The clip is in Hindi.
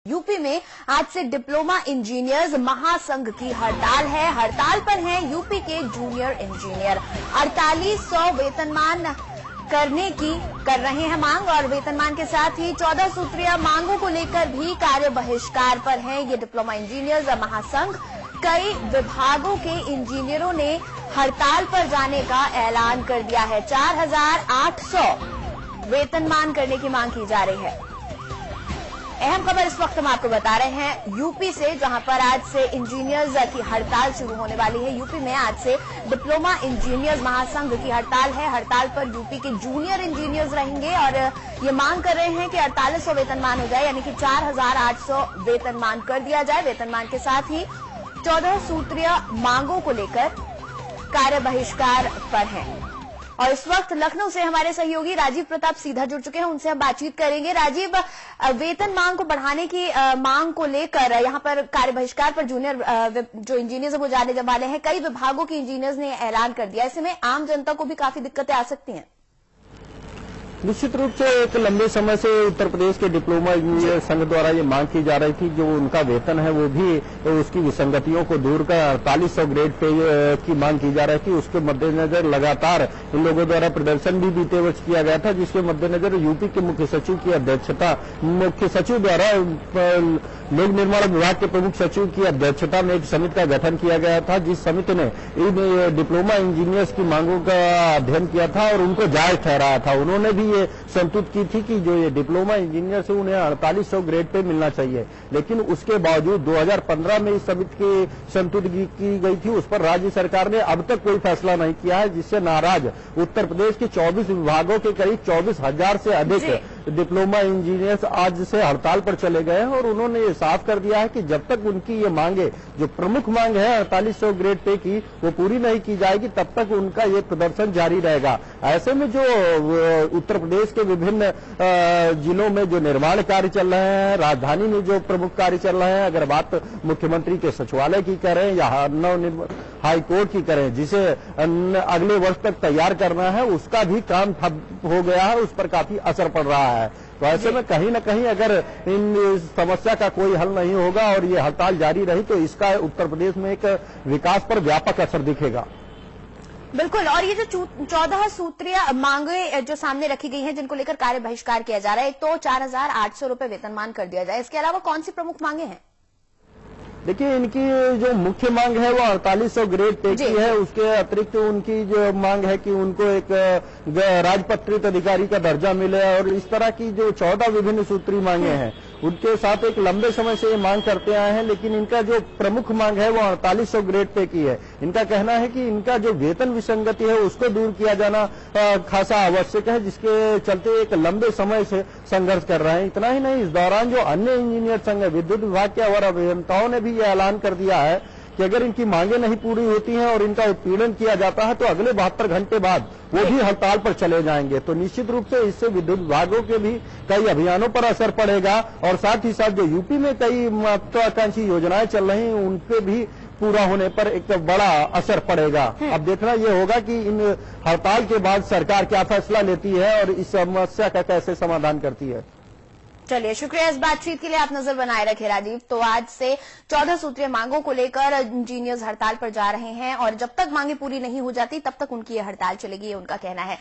यूपी में आज से डिप्लोमा इंजीनियर्स महासंघ की हड़ताल है। हड़ताल पर हैं यूपी के जूनियर इंजीनियर। 4800 वेतनमान कर रहे हैं मांग और वेतनमान के साथ ही 14 सूत्रीय मांगों को लेकर भी कार्य बहिष्कार पर हैं ये डिप्लोमा इंजीनियर्स महासंघ। कई विभागों के इंजीनियरों ने हड़ताल पर जाने का ऐलान कर दिया है। 4800 वेतनमान करने की मांग की जा रही है। अहम खबर इस वक्त हम आपको बता रहे हैं यूपी से, जहां पर आज से इंजीनियर्स की हड़ताल शुरू होने वाली है। यूपी में आज से डिप्लोमा इंजीनियर्स महासंघ की हड़ताल है। हड़ताल पर यूपी के जूनियर इंजीनियर्स रहेंगे और ये मांग कर रहे हैं कि 4800 वेतनमान हो जाए, यानी कि 4800 वेतनमान कर दिया जाए। वेतनमान के साथ ही 14 सूत्रीय मांगों को लेकर कार्य बहिष्कार पर है। और इस वक्त लखनऊ से हमारे सहयोगी राजीव प्रताप सीधा जुड़ चुके हैं, उनसे हम बातचीत करेंगे। राजीव, वेतन मांग को बढ़ाने की मांग को लेकर यहां पर कार्य बहिष्कार पर जूनियर जो इंजीनियर्स है वो जाने वाले हैं। कई विभागों के इंजीनियर्स ने ऐलान कर दिया। ऐसे में आम जनता को भी काफी दिक्कतें आ सकती हैं। निश्चित रूप से एक लंबे समय से उत्तर प्रदेश के डिप्लोमा इंजीनियर संघ द्वारा ये मांग की जा रही थी, जो उनका वेतन है वो भी उसकी विसंगतियों को दूर कर 4800 ग्रेड पे की मांग की जा रही थी। उसके मद्देनजर लगातार इन लोगों द्वारा प्रदर्शन भी बीते वर्ष किया गया था, जिसके मद्देनजर यूपी के मुख्य सचिव की अध्यक्षता मुख्य सचिव द्वारा लोक निर्माण विभाग के प्रमुख सचिव की अध्यक्षता में एक समिति का गठन किया गया था, जिस समिति ने इन डिप्लोमा इंजीनियर्स की मांगों का अध्ययन किया था और उनको जायज ठहराया था। उन्होंने भी ये संतुष्ट की थी कि जो ये डिप्लोमा इंजीनियर है उन्हें 4800 ग्रेड पे मिलना चाहिए, लेकिन उसके बावजूद 2015 में इस समिति की संतुष्टि की गई थी, उस पर राज्य सरकार ने अब तक कोई फैसला नहीं किया है, जिससे नाराज उत्तर प्रदेश के 24 विभागों के करीब 24,000 से अधिक डिप्लोमा इंजीनियर्स आज से हड़ताल पर चले गए हैं। और उन्होंने ये साफ कर दिया है कि जब तक उनकी ये मांगे, जो प्रमुख मांग है 4800 ग्रेड पे की, वो पूरी नहीं की जाएगी, तब तक उनका ये प्रदर्शन जारी रहेगा। ऐसे में जो उत्तर प्रदेश के विभिन्न जिलों में जो निर्माण कार्य चल रहे हैं, राजधानी में जो प्रमुख कार्य चल रहे हैं, अगर बात मुख्यमंत्री के सचिवालय की करें या हाई कोर्ट की करें, जिसे अगले वर्ष तक तैयार करना है, उसका भी काम ठप हो गया है, उस पर काफी असर पड़ रहा है। तो ऐसे में कहीं न कहीं अगर इन समस्या का कोई हल नहीं होगा और ये हड़ताल जारी रही, तो इसका उत्तर प्रदेश में एक विकास पर व्यापक असर दिखेगा। बिल्कुल। और ये जो 14 सूत्रीय मांगे जो सामने रखी गई हैं, जिनको लेकर कार्य बहिष्कार किया जा रहा है, एक तो 4800 रुपए वेतनमान कर दिया जाए, इसके अलावा कौन सी प्रमुख मांगे हैं? देखिए, इनकी जो मुख्य मांग है वो 4800 ग्रेड पे की है। उसके अतिरिक्त उनकी जो मांग है कि उनको एक राजपत्रित अधिकारी का दर्जा मिले, और इस तरह की जो 14 विभिन्न सूत्री मांगे हैं, उनके साथ एक लंबे समय से ये मांग करते आए हैं। लेकिन इनका जो प्रमुख मांग है वो 4800 ग्रेड पे की है। इनका कहना है कि इनका जो वेतन विसंगति है उसको दूर किया जाना खासा आवश्यक है, जिसके चलते एक लंबे समय से संघर्ष कर रहे हैं। इतना ही नहीं, इस दौरान जो अन्य इंजीनियर संघ है, विद्युत विभाग के और अभियंताओं ने भी ये ऐलान कर दिया है कि अगर इनकी मांगे नहीं पूरी होती हैं और इनका उत्पीड़न किया जाता है, तो अगले 72 घंटे बाद वो भी हड़ताल पर चले जाएंगे। तो निश्चित रूप से इससे विद्युत विभागों के भी कई अभियानों पर असर पड़ेगा, और साथ ही साथ जो यूपी में कई महत्वाकांक्षी योजनाएं चल रही हैं, उन पे भी पूरा होने पर एक बड़ा असर पड़ेगा। अब देखना ये होगा कि इन हड़ताल के बाद सरकार क्या फैसला लेती है और इस समस्या का कैसे समाधान करती है। चलिए, शुक्रिया इस बातचीत के लिए। आप नजर बनाए रखे राजीव। तो आज से 14 सूत्रीय मांगों को लेकर इंजीनियर्स हड़ताल पर जा रहे हैं और जब तक मांगे पूरी नहीं हो जाती तब तक उनकी ये हड़ताल चलेगी, ये उनका कहना है।